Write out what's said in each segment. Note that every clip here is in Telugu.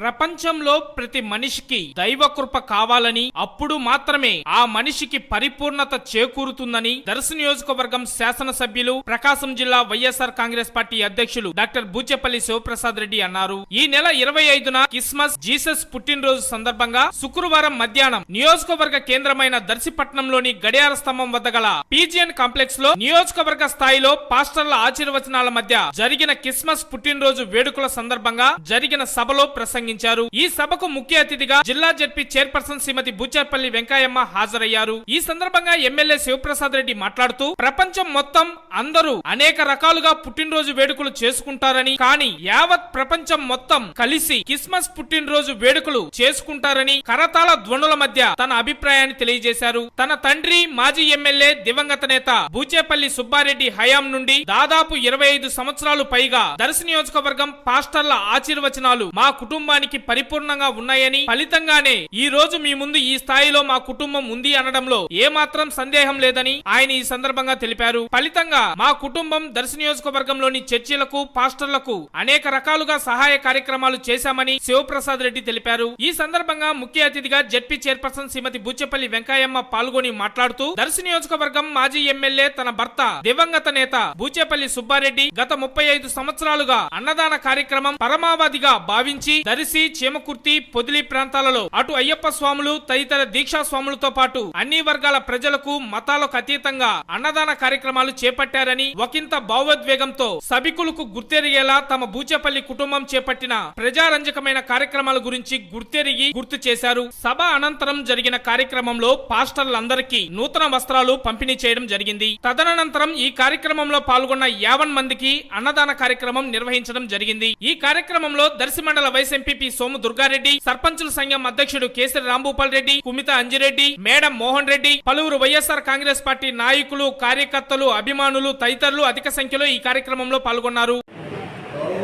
ప్రపంచంలో ప్రతి మనిషికి దైవ కృప కావాలని, అప్పుడు మాత్రమే ఆ మనిషికి పరిపూర్ణత చేకూరుతుందని దర్శి నియోజకవర్గం శాసనసభ్యులు, ప్రకాశం జిల్లా వైఎస్ఆర్ కాంగ్రెస్ పార్టీ అధ్యక్షులు డాక్టర్ బూచేపల్లి శివప్రసాద్ రెడ్డి అన్నారు. ఈ నెల 25న క్రిస్మస్ జీసస్ పుట్టినరోజు సందర్భంగా శుక్రవారం మధ్యాహ్నం నియోజకవర్గ కేంద్రమైన దర్శిపట్నంలోని గడియార స్తంభం వద్ద గల పీజీఎన్ కాంప్లెక్స్ లో నియోజకవర్గ స్థాయిలో పాస్టర్ల ఆశీర్వచనాల మధ్య జరిగిన క్రిస్మస్ పుట్టినరోజు వేడుకల సందర్భంగా జరిగిన సభలో ప్రసంగించారు. ఈ సభకు ముఖ్య అతిథిగా జిల్లా జడ్పీ చైర్పర్సన్ శ్రీమతి బూచేపల్లి వెంకయ్యమ్మ హాజరయ్యారు. ఈ సందర్భంగా ఎమ్మెల్యే శివప్రసాద్ రెడ్డి మాట్లాడుతూ, ప్రపంచం మొత్తం అందరూ అనేక రకాలుగా పుట్టినరోజు వేడుకలు చేసుకుంటారని, కానీ యావత్ ప్రపంచం మొత్తం కలిసి క్రిస్మస్ పుట్టినరోజు వేడుకలు చేసుకుంటారని కరతాళ ధ్వనుల మధ్య తన అభిప్రాయాన్ని తెలియజేశారు. తన తండ్రి మాజీ ఎమ్మెల్యే దివంగత నేత బూచేపల్లి సుబ్బారెడ్డి హయాం నుండి దాదాపు 25 సంవత్సరాలు పైగా దర్శి నియోజకవర్గం పాస్టర్ల ఆశీర్వచనాలు మా కుటుంబానికి పరిపూర్ణంగా ఉన్నాయని, ఫలితంగానే ఈ రోజు మీ ముందు ఈ స్థాయిలో మా కుటుంబం ఉంది అనడంలో ఏమాత్రం సందేహం లేదని ఆయన ఈ సందర్భంగా తెలిపారు. ఫలితంగా మా కుటుంబం దర్శి నియోజకవర్గంలోని చర్చిలకు, పాస్టర్లకు అనేక రకాలుగా సహాయ కార్యక్రమాలు చేశామని శివప్రసాద్ రెడ్డి తెలిపారు. ఈ సందర్భంగా ముఖ్య అతిథిగా జడ్పీ చైర్పర్సన్ శ్రీమతి బూచేపల్లి వెంకయ్యమ్మ పాల్గొని మాట్లాడుతూ, దర్శి నియోజకవర్గం మాజీ ఎమ్మెల్యే తన భర్త దివంగత నేత బూచేపల్లి సుబ్బారెడ్డి గత 35 సంవత్సరాలుగా అన్నదాన కార్యక్రమం పరమావధిగా భావించి దర్శి, చీమకుర్తి, పొదిలి ప్రాంతాలలో అటు అయ్యప్ప స్వాములు తదితర దీక్షా స్వాములతో పాటు అన్ని వర్గాల ప్రజలకు, మతాలకు అతీతంగా అన్నదాన కార్యక్రమాలు చేపట్టారని, ఒకంత భావోద్వేగంతో సభికులకు గుర్తెరిగేలా తమ బూచేపల్లి కుటుంబం చేపట్టిన ప్రజారంజకమైన కార్యక్రమాల గురించి గుర్తు చేశారు. సభ అనంతరం జరిగిన కార్యక్రమంలో పాస్టర్లందరికీ నూతన వస్త్రాలు పంపిణీ చేయడం జరిగింది. తదనంతరం ఈ కార్యక్రమంలో పాల్గొన్న 50 మందికి అన్నదాన కార్యక్రమం నిర్వహించడం జరిగింది. ఈ కార్యక్రమంలో దర్శి మండల వైస్ ఎంపీపీ సోము దుర్గారెడ్డి, సర్పంచుల సంఘం అధ్యక్షుడు కేసరి రాంభూపాల్ రెడ్డి, కుమిత అంజిరెడ్డి, మేడం మోహన్ రెడ్డి, పలువురు వైఎస్ఆర్ కాంగ్రెస్ పార్టీ నాయకులు, కార్యకర్తలు, అభిమానులు తదితరులు అధిక సంఖ్యలో ఈ కార్యక్రమంలో పాల్గొన్నారు.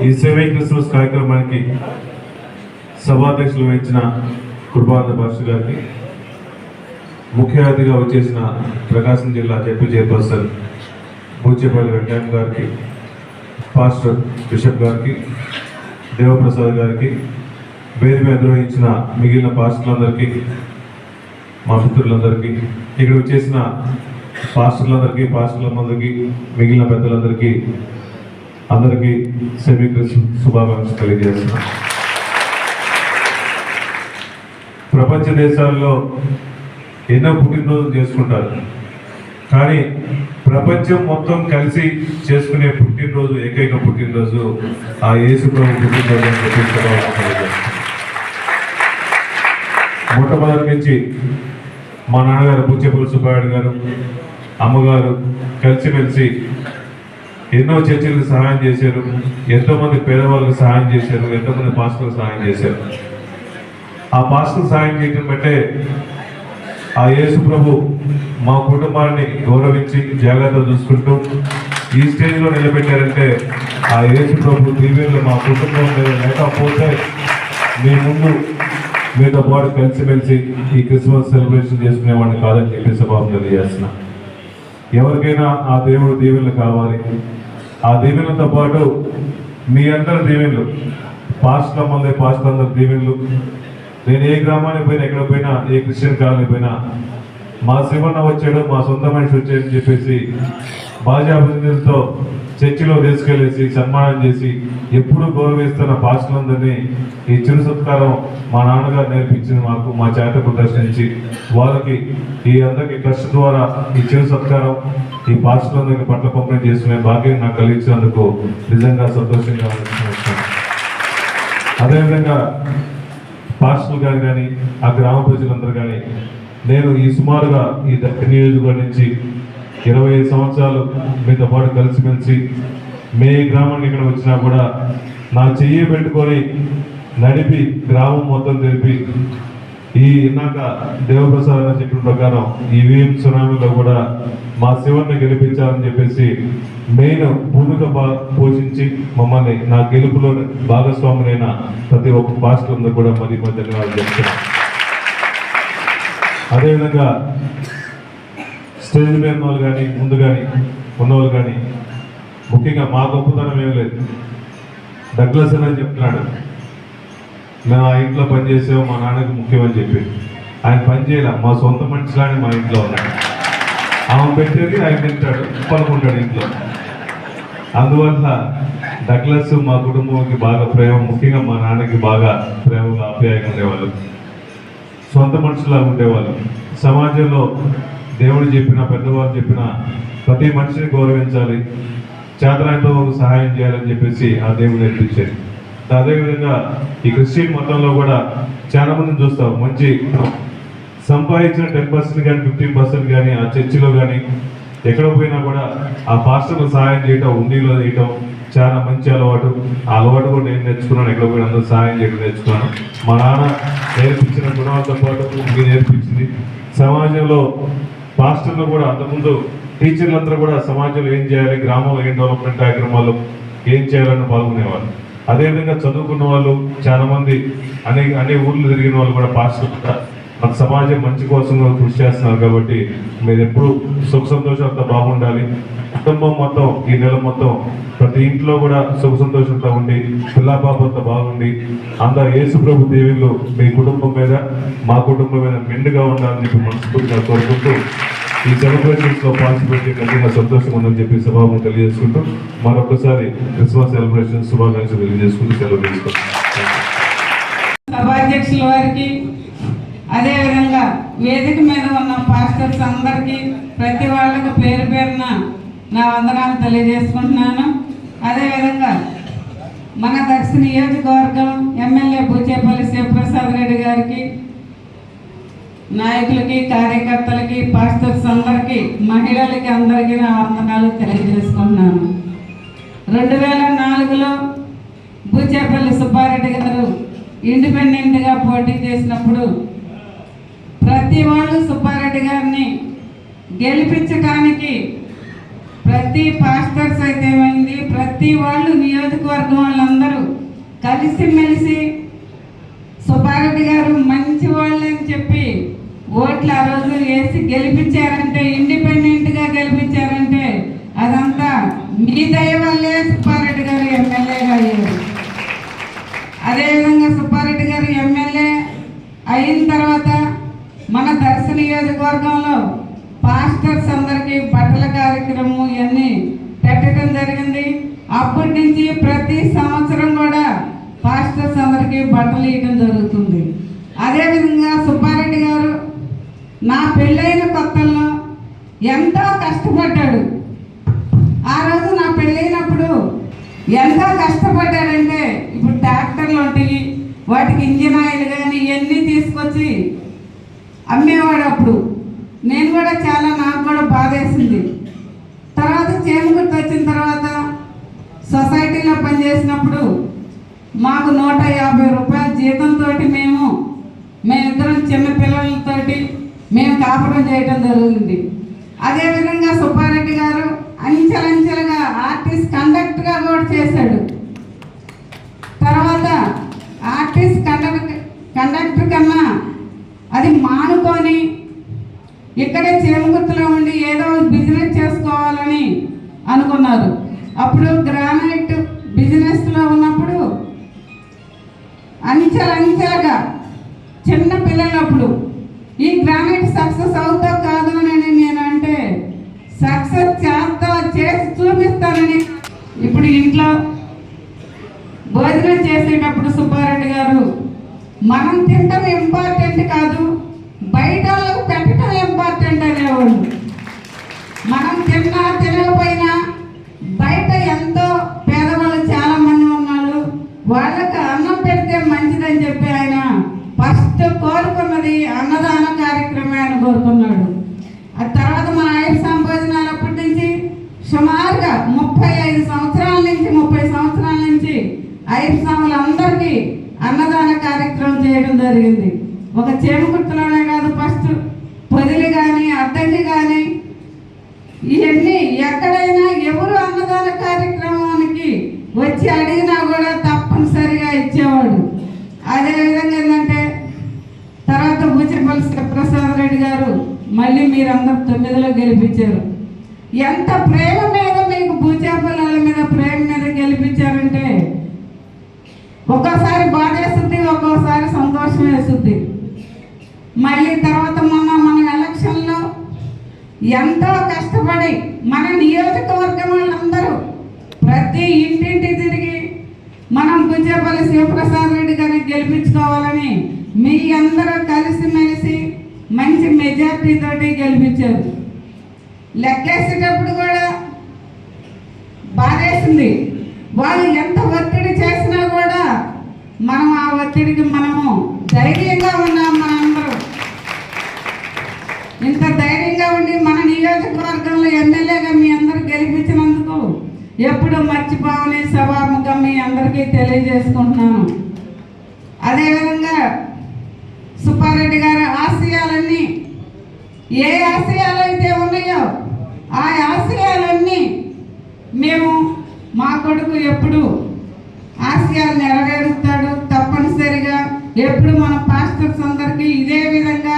ఈ సేవై క్రిస్మస్ కార్యక్రమానికి సభాధ్యక్షులు వహించిన కృపానంద భాష గారికి, ముఖ్య అతిథిగా వచ్చేసిన ప్రకాశం జిల్లా జడ్పీ చైర్పర్సన్ బూచేపల్లి వెంకయ్య గారికి, పాస్టర్ బిషప్ గారికి, దేవప్రసాద్ గారికి, వేదిక నిర్వహించిన మిగిలిన పాస్టర్లందరికీ, మా మిత్రులందరికీ, ఇక్కడ వచ్చేసిన పాస్టర్లందరికీ, మిగిలిన పెద్దలందరికీ అందరికీ సెమీ క్రిస్మస్ శుభాకాంక్షలు తెలియజేస్తున్నాం. ప్రపంచ దేశాల్లో ఎన్నో పుట్టినరోజులు చేసుకుంటారు, కానీ ప్రపంచం మొత్తం కలిసి చేసుకునే పుట్టినరోజు, ఏకైక పుట్టినరోజు ఆ యేసు ప్రభు పుట్టినరోజు. మొట్టమొదటి నుంచి మా నాన్నగారు బూచేపల్లి సుబ్బారెడ్డి గారు, అమ్మగారు కలిసిమెలిసి ఎన్నో చర్చలకు సహాయం చేశారు, ఎంతోమంది పేదవాళ్ళకి సహాయం చేశారు, ఎంతోమంది పాస్టర్లకు సహాయం చేశారు. ఆ పాస్టర్లకు సహాయం చేయడం బట్టే ఆ యేసు ప్రభు మా కుటుంబాన్ని గౌరవించి జాగ్రత్తగా చూసుకుంటూ ఈ స్టేజ్లో నిలబెట్టారంటే ఆ యేసు ప్రభు దీవెనలు మా కుటుంబం మీద లేకపోతే మీ ముందు మీతో పాటు కలిసిమెలిసి ఈ క్రిస్మస్ సెలబ్రేషన్ చేసుకునేవాడిని కాదని చెప్పి సభావం తెలియజేస్తున్నా. ఎవరికైనా ఆ దేవుడు దీవెనలు కావాలి. ఆ దీవెనలతో పాటు మీ అందరి దీవెనలు, పాస్టర్లందరి దీవెనలు. నేను ఏ గ్రామానికి పోయినా, ఎక్కడ పోయినా, ఏ క్రిస్టియన్ కాలనీ పోయినా మా శివన్న వచ్చాడు, మా సొంత మనిషి వచ్చాడని చెప్పేసి బాజాబందీలతో చర్చిలో తీసుకెళ్ళేసి సన్మానం చేసి ఎప్పుడు గౌరవిస్తున్న పాస్టర్లందరినీ ఈ చిరు సత్కారం మా నాన్నగారు నేర్పించిన మాకు మా చేత ప్రదర్శించి వాళ్ళకి ఈ అందరికి ట్రస్ట్ ద్వారా ఈ చిరు సత్కారం ఈ పాస్టర్లందరికీ పట్ల పంపిణీ చేసుకునే భాగ్యం నాకు కలిగించినందుకు నిజంగా సంతోషంగా అనిపిస్తున్నాను. అదేవిధంగా పాస్టర్లు గారు కానీ, ఆ గ్రామ ప్రజలందరూ కానీ, నేను ఈ సుమారుగా ఈ దక్షిణ నియోజకవర్గం నుంచి 25 సంవత్సరాలు మీతో పాటు కలిసిమెలిసి మే గ్రామానికి ఇక్కడ వచ్చినా కూడా నా చెయ్యి పెట్టుకొని నడిపి గ్రామం మొత్తం తెలిపి ఈ ఇందాక దేవప్రసాద్ అని చెప్పిన ప్రకారం ఈ వీఎం సునామీలో కూడా మా శివన్ని గెలిపించాలని చెప్పేసి మెయిన్ భూమిక పోషించి మమ్మల్ని నా గెలుపులో భాగస్వాములైన ప్రతి ఒక్క పాస్టర్లందరూ కూడా మరి ధన్యవాదాలు చెప్తున్నాను. అదేవిధంగా స్టేజ్ మీద వాళ్ళు కానీ, ముందు కానీ ఉన్నవాళ్ళు కానీ, ముఖ్యంగా మా గొప్పతనం ఏం లేదు. డగ్లస్ అని చెప్తున్నాడు, మేము ఆ ఇంట్లో పని చేసాము, మా నాన్నకి ముఖ్యం అని చెప్పి ఆయన పని చేయలే. మా సొంత మనిషిలానే మా ఇంట్లో ఉన్నాడు. ఆమె పెట్టేది ఆయన తింటాడు, పనుకుంటాడు ఇంట్లో. అందువల్ల డగ్లస్ మా కుటుంబానికి బాగా ప్రేమ, ముఖ్యంగా మా నాన్నకి బాగా ప్రేమగా ఆప్యాయంగా ఉండేవాళ్ళు, సొంత మనుషులాగా ఉండేవాళ్ళు. సమాజంలో దేవుడు చెప్పిన, పెద్దవాళ్ళు చెప్పిన ప్రతి మనిషిని గౌరవించాలి, చేతనాయంతో సహాయం చేయాలని చెప్పేసి ఆ దేవుడు నేర్పించేది. అదేవిధంగా ఈ క్రిస్టియన్ మతంలో కూడా చాలా మందిని చూస్తాం, మంచి సంపాదించిన 10% కానీ 15% కానీ ఆ చర్చిలో కానీ ఎక్కడ పోయినా కూడా ఆ పాస్టర్కు సహాయం చేయటం, ఉండిలో చేయటం చాలా మంచి అలవాటు. ఆ అలవాటు కూడా నేను నేర్చుకున్నాను. ఎక్కడ పోయినా అందరూ సహాయం చేయడం నేర్చుకున్నాను. మా నాన్న నేర్పించిన గుణాలతో పాటు మీరు నేర్పించింది. సమాజంలో పాస్టర్లు కూడా అంతకుముందు టీచర్లందరూ కూడా సమాజంలో ఏం చేయాలి, గ్రామంలో ఏం డెవలప్మెంట్ కార్యక్రమాలు ఏం చేయాలని పాల్గొనేవాళ్ళు. అదేవిధంగా చదువుకున్న వాళ్ళు చాలా మంది అనే ఊర్లు తిరిగిన వాళ్ళు కూడా పాస్టర్లు కూడా మన సమాజం మంచి కోసం కృషి చేస్తున్నారు. కాబట్టి మీరు ఎప్పుడు సుఖ సంతోషాలతో బాగుండాలి. కుటుంబం మొత్తం ఈ నెల మొత్తం ప్రతి ఇంట్లో కూడా సుఖ సంతోషంతో ఉండి పిల్లాపాపంతో బాగుండి అందరూ యేసు ప్రభు దేవుళ్ళు మీ కుటుంబం మీద, మా కుటుంబం మీద మెండుగా ఉండాలని చెప్పి మనస్ఫూర్తిగా కోరుకుంటూ ఈ సెలబ్రేషన్స్ లో పార్టిసిపేట్ చేయడం సంతోషంగా ఉందని చెప్పి సభాము తెలియజేసుకుంటూ మరొకసారి క్రిస్మస్ సెలబ్రేషన్ శుభాకాంక్షలు తెలియజేసుకుంటూ సెలవు తీసుకుంటాం. సభాధ్యక్షుల వారికి, అదేవిధంగా వేదిక మీద ఉన్న పాస్టర్స్ అందరికీ, ప్రతి వాళ్ళకి పేరు పేరున నా వందనాలు తెలియజేసుకుంటున్నాను. అదేవిధంగా మన దర్శి నియోజకవర్గం ఎమ్మెల్యే బూచేపల్లి శివప్రసాద్ రెడ్డి గారికి, నాయకులకి, కార్యకర్తలకి, పాస్టర్స్ అందరికీ, మహిళలకి అందరికీ నా వందనాలు తెలియజేసుకుంటున్నాను. 2004లో బూచేపల్లి సుబ్బారెడ్డి గారు ఇండిపెండెంట్గా పోటీ చేసినప్పుడు ప్రతి వాళ్ళు సుబ్బారెడ్డి గారిని గెలిపించడానికి ప్రతి పాస్టర్స్ అయితే ఏమైంది, ప్రతి వాళ్ళు నియోజకవర్గం వాళ్ళందరూ కలిసిమెలిసి సుబ్బారెడ్డి గారు మంచి వాళ్ళు అని చెప్పి ఓట్లు ఆ రోజు వేసి గెలిపించారంటే, ఇండిపెండెంట్గా గెలిపించారంటే అదంతా మీ దయ వల్లే సుబ్బారెడ్డి గారు ఎమ్మెల్యేగా అయ్యారు. అదేవిధంగా సుబ్బారెడ్డి గారు ఎమ్మెల్యే అయిన తర్వాత మన దర్శి నియోజకవర్గంలో పాస్టర్స్ అందరికీ బట్టల కార్యక్రమం ఇవన్నీ పెట్టడం జరిగింది. అప్పటి నుంచి ప్రతి సంవత్సరం కూడా పాస్టర్స్ అందరికీ బట్టలు ఇవ్వడం జరుగుతుంది. అదేవిధంగా సుబ్బారెడ్డి గారు నా పెళ్ళైన కొత్తల్లో ఎంతో కష్టపడ్డాడు. ఆ రోజు నా పెళ్ళైనప్పుడు ఎంతో కష్టపడ్డాడంటే, ఇప్పుడు ట్రాక్టర్లు ఉంటాయి, వాటికి ఇంజిన్ ఆయిల్ కానీ ఇవన్నీ తీసుకొచ్చి అమ్మేవాడు. అప్పుడు నేను కూడా నాకు కూడా బాధేసింది. తర్వాత చేమగుర్తు వచ్చిన తర్వాత సొసైటీలో పనిచేసినప్పుడు మాకు 150 రూపాయల జీతంతో మేమిద్దరం చిన్న పిల్లలతోటి మేము కాపురం చేయడం జరిగింది. అదేవిధంగా సుబ్బారెడ్డి గారు అంచెలంచెలుగా ఆర్టిస్ట్ కండక్టర్గా కూడా చేశాడు. తర్వాత ఆర్టిస్ట్ కండక్టర్ కన్నా అది మానుకొని ఇక్కడే చేమగుర్తులో ఉండి ఏదో బిజినెస్ చేసుకోవాలని అనుకున్నారు. అప్పుడు గ్రానైట్ బిజినెస్లో ఉన్నప్పుడు అంచెలంచెలుగా చిన్న పిల్లలప్పుడు ఈ గ్రానైట్ సక్సెస్ అవుతా కాదు అని నేను అంటే, సక్సెస్ చేసి చూపిస్తానని ఇప్పుడు ఇంట్లో భోజనం చేసేటప్పుడు సుబ్బారెడ్డి గారు మనం తినడం ఇంపార్టెంట్ కాదు, బయట వాళ్ళకు పెట్టడం ఇంపార్టెంట్ అనేవాళ్ళు. మనం తిన్నా తినకపోయినా బయట ఎంతో పేదవాళ్ళు చాలా మంది ఉన్నారు, వాళ్ళకి అన్నం పెడితే మంచిదని చెప్పి ఆయన ఫస్ట్ కోరుకున్నది అన్నదాన కార్యక్రమం ఆయన కోరుకున్నాడు. ఆ తర్వాత మన ఐదు సంభోజనాలు అప్పటి నుంచి సుమారుగా 30 సంవత్సరాల నుంచి ఐదు సంవత్సరాలందరికీ అన్నదాన కార్యక్రమం చేయడం జరిగింది. ఒక చేమగుర్తులోనే కాదు, ఫస్ట్ పొదిలి కానీ అద్దంకి కానీ ఇవన్నీ ఎక్కడైనా ఎవరు అన్నదాన కార్యక్రమానికి వచ్చి అడిగినా కూడా తప్పనిసరిగా ఇచ్చేవాడు. అదేవిధంగా ఏంటంటే తర్వాత బూచేపల్లి శివప్రసాద్ రెడ్డి గారు మళ్ళీ మీరందరూ 9లో గెలిపించారు. ఎంత ప్రేమ మీద మీకు బూచేపల్లి మీద ప్రేమ మీద గెలిపించారంటే ఒక్కోసారి బాధేస్తుంది, ఒక్కోసారి సంతోషం వేస్తుంది. మళ్ళీ తర్వాత మన ఎలక్షన్లో ఎంతో కష్టపడి మన నియోజకవర్గం వాళ్ళందరూ ప్రతి ఇంటింటి తిరిగి మనం గుజ్జేపల్లి శివప్రసాద్ రెడ్డి గారిని గెలిపించుకోవాలని మీ అందరూ కలిసిమెలిసి మంచి మెజార్టీ తోటి గెలిపించారు. లెక్కేసేటప్పుడు కూడా బాధేసింది. వాళ్ళు ఎంత ఒత్తిడి చేసినా కూడా మనం ఆ ఒత్తిడికి మనము ధైర్యంగా ఉన్నాం. మనందరూ ఇంత ధైర్యంగా ఉండి మన నియోజకవర్గంలో ఎమ్మెల్యేగా మీ అందరూ గెలిపించినందుకు ఎప్పుడు మర్చిపోవని సభాముఖం మీ అందరికీ తెలియజేసుకుంటున్నాను. అదేవిధంగా సుబ్బారెడ్డి గారి ఆశయాలన్నీ ఏ ఆశయాలు అయితే ఉన్నాయో ఆ ఆశయాలన్నీ మేము మా కొడుకు ఎప్పుడు ఆశయాలు నెరవేరుస్తాడు. తప్పనిసరిగా ఎప్పుడు మన పాస్టర్స్ అందరికీ ఇదే విధంగా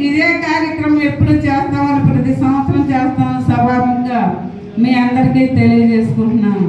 ఇదే కార్యక్రమం ఎప్పుడు చేస్తామని ప్రతి సంవత్సరం చేస్తామని సభాముఖంగా మీ అందరికీ తెలియజేసుకుంటున్నాను.